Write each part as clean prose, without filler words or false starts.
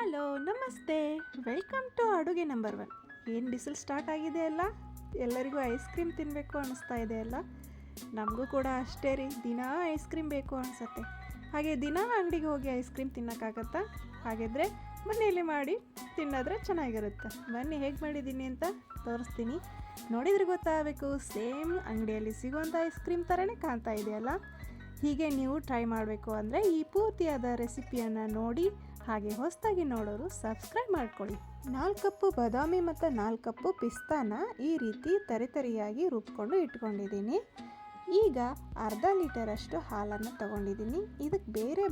Hello ನಮಸ್ತೆ, welcome to ಅಡುಗೆ number 1. ಏನು ಬಿಸಿಲು ಸ್ಟಾರ್ಟ್ ಆಗಿದೆ ಅಲ್ಲ, ಎಲ್ಲರಿಗೂ ಐಸ್ ಕ್ರೀಮ್ ತಿನ್ನಬೇಕು ಅನ್ನಿಸ್ತಾ ಇದೆ ಅಲ್ಲ. ನಮಗೂ ಕೂಡ ಅಷ್ಟೇ ರೀ, ದಿನಾ ಐಸ್ ಕ್ರೀಮ್ ಬೇಕು ಅನಿಸುತ್ತೆ. ಹಾಗೆ ದಿನಾ ಅಂಗಡಿಗೆ ಹೋಗಿ ಐಸ್ ಕ್ರೀಮ್ ತಿನ್ನೋಕ್ಕಾಗತ್ತಾ? ಹಾಗಿದ್ರೆ ಮನೆಯಲ್ಲಿ ಮಾಡಿ ತಿನ್ನೋದ್ರೆ ಚೆನ್ನಾಗಿರುತ್ತೆ. ಬನ್ನಿ ಹೇಗೆ ಮಾಡಿದ್ದೀನಿ ಅಂತ ತೋರಿಸ್ತೀನಿ. ನೋಡಿದ್ರೆ ಗೊತ್ತಾಗಬೇಕು, ಸೇಮ್ ಅಂಗಡಿಯಲ್ಲಿ ಸಿಗುವಂಥ ಐಸ್ ಕ್ರೀಮ್ ಥರನೇ ಕಾಣ್ತಾ ಇದೆಯಲ್ಲ. ಹೀಗೆ ನೀವು ಟ್ರೈ ಮಾಡಬೇಕು ಅಂದರೆ ಈ ಪೂರ್ತಿಯಾದ ರೆಸಿಪಿಯನ್ನು ನೋಡಿ, ಹಾಗೆ ಹೊಸದಾಗಿ ನೋಡೋರು ಸಬ್ಸ್ಕ್ರೈಬ್ ಮಾಡ್ಕೊಳ್ಳಿ. 4 ಕಪ್ಪು ಬಾದಾಮಿ ಮತ್ತು 4 ಕಪ್ಪು ಪಿಸ್ತಾನ ಈ ರೀತಿ ತರಿಯಾಗಿ ರುಬ್ಕೊಂಡು ಇಟ್ಕೊಂಡಿದ್ದೀನಿ. ಈಗ ಅರ್ಧ ಲೀಟರಷ್ಟು ಹಾಲನ್ನು ತೊಗೊಂಡಿದ್ದೀನಿ. ಇದಕ್ಕೆ ಬೇರೆ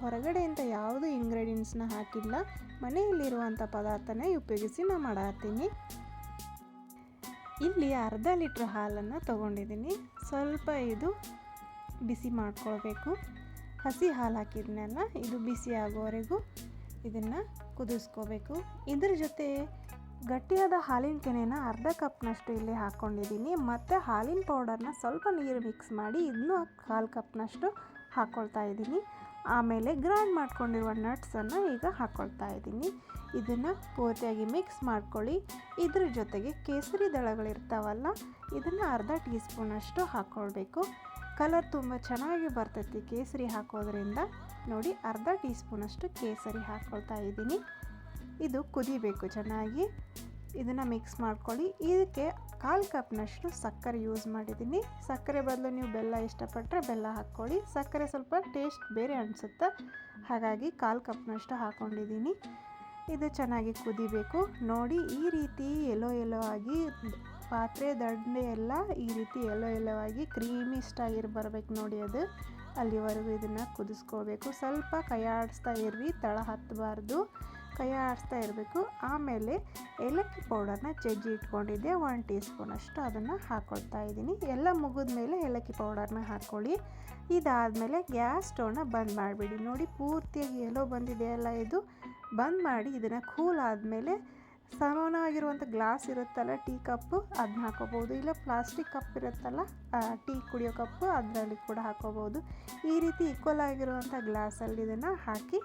ಹೊರಗಡೆಯಿಂದ ಯಾವುದೂ ಇಂಗ್ರೀಡಿಯೆಂಟ್ಸ್ನ ಹಾಕಿಲ್ಲ, ಮನೆಯಲ್ಲಿರುವಂಥ ಪದಾರ್ಥನೇ ಉಪಯೋಗಿಸಿ ನಾನು ಮಾಡತ್ತೀನಿ. ಇಲ್ಲಿ ಅರ್ಧ ಲೀಟ್ರ್ ಹಾಲನ್ನು ತೊಗೊಂಡಿದ್ದೀನಿ. ಸ್ವಲ್ಪ ಇದು ಬಿಸಿ ಮಾಡ್ಕೊಳ್ಬೇಕು. ಹಸಿ ಹಾಲು ಹಾಕಿದ್ನಲ್ಲ, ಇದು ಬಿಸಿ ಆಗೋವರೆಗೂ ಇದನ್ನು ಕುದಿಸ್ಕೋಬೇಕು. ಇದ್ರ ಜೊತೆ ಗಟ್ಟಿಯಾದ ಹಾಲಿನ ಕೆನೆನ ಅರ್ಧ ಕಪ್ನಷ್ಟು ಇಲ್ಲಿ ಹಾಕ್ಕೊಂಡಿದ್ದೀನಿ. ಮತ್ತು ಹಾಲಿನ ಪೌಡರ್ನ ಸ್ವಲ್ಪ ನೀರು ಮಿಕ್ಸ್ ಮಾಡಿ ಇದನ್ನು 1/4 ಕಪ್ನಷ್ಟು ಹಾಕ್ಕೊಳ್ತಾ ಇದ್ದೀನಿ. ಆಮೇಲೆ ಗ್ರೈಂಡ್ ಮಾಡ್ಕೊಂಡಿರುವ ನಟ್ಸನ್ನು ಈಗ ಹಾಕ್ಕೊಳ್ತಾ ಇದ್ದೀನಿ. ಇದನ್ನು ಪೂರ್ತಿಯಾಗಿ ಮಿಕ್ಸ್ ಮಾಡ್ಕೊಳ್ಳಿ. ಇದ್ರ ಜೊತೆಗೆ ಕೇಸರಿ ದಳಗಳಿರ್ತಾವಲ್ಲ, ಇದನ್ನು ಅರ್ಧ ಟೀ ಸ್ಪೂನಷ್ಟು ಹಾಕ್ಕೊಳ್ಬೇಕು. ಕಲರ್ ತುಂಬ ಚೆನ್ನಾಗಿ ಬರ್ತೈತಿ ಕೇಸರಿ ಹಾಕೋದ್ರಿಂದ. ನೋಡಿ, ಅರ್ಧ ಟೀ ಸ್ಪೂನಷ್ಟು ಕೇಸರಿ ಹಾಕ್ಕೊಳ್ತಾ ಇದ್ದೀನಿ. ಇದು ಕುದಿಬೇಕು ಚೆನ್ನಾಗಿ. ಇದನ್ನು ಮಿಕ್ಸ್ ಮಾಡ್ಕೊಳ್ಳಿ. ಇದಕ್ಕೆ 1/4 ಕಪ್ನಷ್ಟು ಸಕ್ಕರೆ ಯೂಸ್ ಮಾಡಿದ್ದೀನಿ. ಸಕ್ಕರೆ ಬದಲು ನೀವು ಬೆಲ್ಲ ಇಷ್ಟಪಟ್ಟರೆ ಬೆಲ್ಲ ಹಾಕ್ಕೊಳ್ಳಿ. ಸಕ್ಕರೆ ಸ್ವಲ್ಪ ಟೇಸ್ಟ್ ಬೇರೆ ಅನಿಸುತ್ತೆ, ಹಾಗಾಗಿ 1/4 ಕಪ್ನಷ್ಟು ಹಾಕ್ಕೊಂಡಿದ್ದೀನಿ. ಇದು ಚೆನ್ನಾಗಿ ಕುದಿಬೇಕು. ನೋಡಿ, ಈ ರೀತಿ ಎಲ್ಲೋ ಆಗಿ ಪಾತ್ರೆ ದಂಡೆ ಎಲ್ಲ ಈ ರೀತಿ ಎಲ್ಲೋ ಆಗಿ ಕ್ರೀಮಿ ಸ್ಟೈಲ್ ಬರಬೇಕು ನೋಡಿ. ಅದು ಅಲ್ಲಿವರೆಗೂ ಇದನ್ನು ಕುದಿಸ್ಕೋಬೇಕು. ಸ್ವಲ್ಪ ಕೈ ಆಡಿಸ್ತಾ ಇರ್ರಿ, ತಳ ಹತ್ತಬಾರ್ದು, ಕೈ ಆಡಿಸ್ತಾ ಇರಬೇಕು. ಆಮೇಲೆ ಏಲಕ್ಕಿ ಪೌಡರ್ನ ಜಜ್ಜಿ ಇಟ್ಕೊಂಡಿದ್ದೆ 1 ಟೀ ಸ್ಪೂನಷ್ಟು, ಅದನ್ನು ಹಾಕ್ಕೊಳ್ತಾ ಇದ್ದೀನಿ. ಎಲ್ಲ ಮುಗಿದ ಮೇಲೆ ಏಲಕ್ಕಿ ಪೌಡರ್ನ ಹಾಕ್ಕೊಳ್ಳಿ. ಇದಾದಮೇಲೆ ಗ್ಯಾಸ್ ಸ್ಟವ್ನ ಬಂದ್ ಮಾಡಿಬಿಡಿ. ನೋಡಿ, ಪೂರ್ತಿಯಾಗಿ ಎಲ್ಲೋ ಬಂದಿದೆಯಲ್ಲ, ಇದು ಬಂದ್ ಮಾಡಿ ಇದನ್ನು ಕೂಲ್ ಆದಮೇಲೆ ಸಮಾನವಾಗಿರುವಂಥ ಗ್ಲಾಸ್ ಇರುತ್ತಲ್ಲ, ಟೀ ಕಪ್ಪು, ಅದನ್ನ ಹಾಕೋಬೋದು. ಇಲ್ಲ ಪ್ಲಾಸ್ಟಿಕ್ ಕಪ್ ಇರುತ್ತಲ್ಲ, ಟೀ ಕುಡಿಯೋ ಕಪ್ಪು, ಅದರಲ್ಲಿ ಕೂಡ ಹಾಕೋಬೋದು. ಈ ರೀತಿ ಈಕ್ವಲ್ ಆಗಿರುವಂಥ ಗ್ಲಾಸಲ್ಲಿ ಇದನ್ನು ಹಾಕಿ,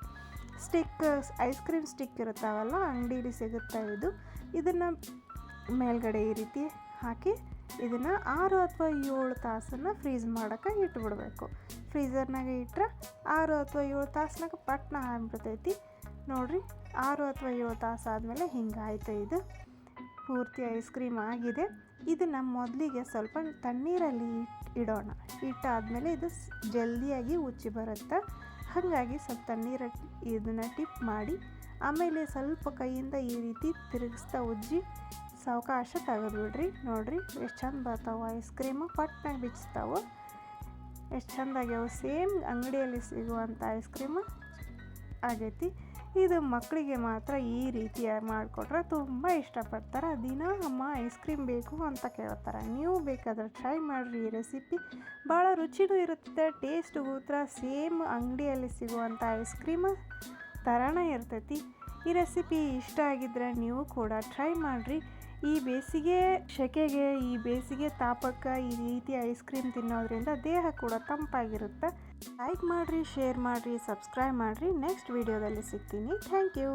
ಐಸ್ ಕ್ರೀಮ್ ಸ್ಟಿಕ್ ಇರುತ್ತಾವಲ್ಲ, ಅಂಗಡೀಲಿ ಸಿಗುತ್ತೆ ಇದು, ಇದನ್ನು ಮೇಲ್ಗಡೆ ಈ ರೀತಿ ಹಾಕಿ ಇದನ್ನು 6 ಅಥವಾ 7 ತಾಸನ್ನು ಫ್ರೀಸ್ ಮಾಡೋಕ್ಕೆ ಇಟ್ಬಿಡ್ಬೇಕು. ಫ್ರೀಝರ್ನಾಗ ಇಟ್ಟರೆ 6 ಅಥವಾ 7 ತಾಸ್ನಾಗ ಪಟ್ನ ಆಗ್ಬಿಡ್ತೈತಿ. ನೋಡಿರಿ, 6 ಅಥವಾ 7 ತಾಸು ಆದಮೇಲೆ ಹಿಂಗಾಯ್ತು. ಇದು ಪೂರ್ತಿ ಐಸ್ ಕ್ರೀಮ್ ಆಗಿದೆ. ಇದನ್ನು ಮೊದಲಿಗೆ ಸ್ವಲ್ಪ ತಣ್ಣೀರಲ್ಲಿ ಇಡೋಣ. ಇಟ್ಟಾದಮೇಲೆ ಇದು ಜಲ್ದಿಯಾಗಿ ಉಚ್ಚಿ ಬರುತ್ತೆ. ಹಾಗಾಗಿ ಸ್ವಲ್ಪ ತಣ್ಣೀರಲ್ಲಿ ಇದನ್ನು ಟಿಪ್ ಮಾಡಿ, ಆಮೇಲೆ ಸ್ವಲ್ಪ ಕೈಯಿಂದ ಈ ರೀತಿ ತಿರುಗಿಸ್ತಾ ಉಜ್ಜಿ ಸಾವಕಾಶ ತೆಗೆದುಬಿಡ್ರಿ. ನೋಡಿರಿ ಎಷ್ಟು ಚಂದ ಬರ್ತಾವೆ ಐಸ್ ಕ್ರೀಮು, ಪಟ್ನಾಗ ಬಿಚ್ತಾವೆ, ಎಷ್ಟು ಚೆಂದಾಗ್ಯಾವ. ಸೇಮ್ ಅಂಗಡಿಯಲ್ಲಿ ಸಿಗುವಂಥ ಐಸ್ ಕ್ರೀಮು ಆಗೈತಿ. ಇದು ಮಕ್ಕಳಿಗೆ ಮಾತ್ರ ಈ ರೀತಿ ಮಾಡಿಕೊಟ್ರೆ ತುಂಬ ಇಷ್ಟಪಡ್ತಾರೆ. ದಿನ ಅಮ್ಮ ಐಸ್ ಕ್ರೀಮ್ ಬೇಕು ಅಂತ ಕೇಳ್ತಾರೆ. ನೀವು ಬೇಕಾದ್ರೆ ಟ್ರೈ ಮಾಡಿರಿ. ಈ ರೆಸಿಪಿ ಭಾಳ ರುಚಿನೂ ಇರುತ್ತೆ, ಟೇಸ್ಟು ಮಾತ್ರ ಸೇಮ್ ಅಂಗಡಿಯಲ್ಲಿ ಸಿಗುವಂಥ ಐಸ್ ಕ್ರೀಮ್ ಥರನೇ ಇರ್ತೈತಿ. ಈ ರೆಸಿಪಿ ಇಷ್ಟ ಆಗಿದ್ದರೆ ನೀವು ಕೂಡ ಟ್ರೈ ಮಾಡಿರಿ. ಈ ಬೇಸಿಗೆ ಸೆಕೆಗೆ, ಈ ಬೇಸಿಗೆ ತಾಪಕ್ಕೆ ಈ ರೀತಿ ಐಸ್ ಕ್ರೀಮ್ ತಿನ್ನೋದ್ರಿಂದ ದೇಹ ಕೂಡ ತಂಪಾಗಿರುತ್ತೆ. ಲೈಕ್ ಮಾಡಿರಿ, ಶೇರ್ ಮಾಡಿರಿ, ಸಬ್ಸ್ಕ್ರೈಬ್ ಮಾಡಿರಿ. ನೆಕ್ಸ್ಟ್ ವಿಡಿಯೋದಲ್ಲಿ ಸಿಗ್ತೀನಿ. Thank you.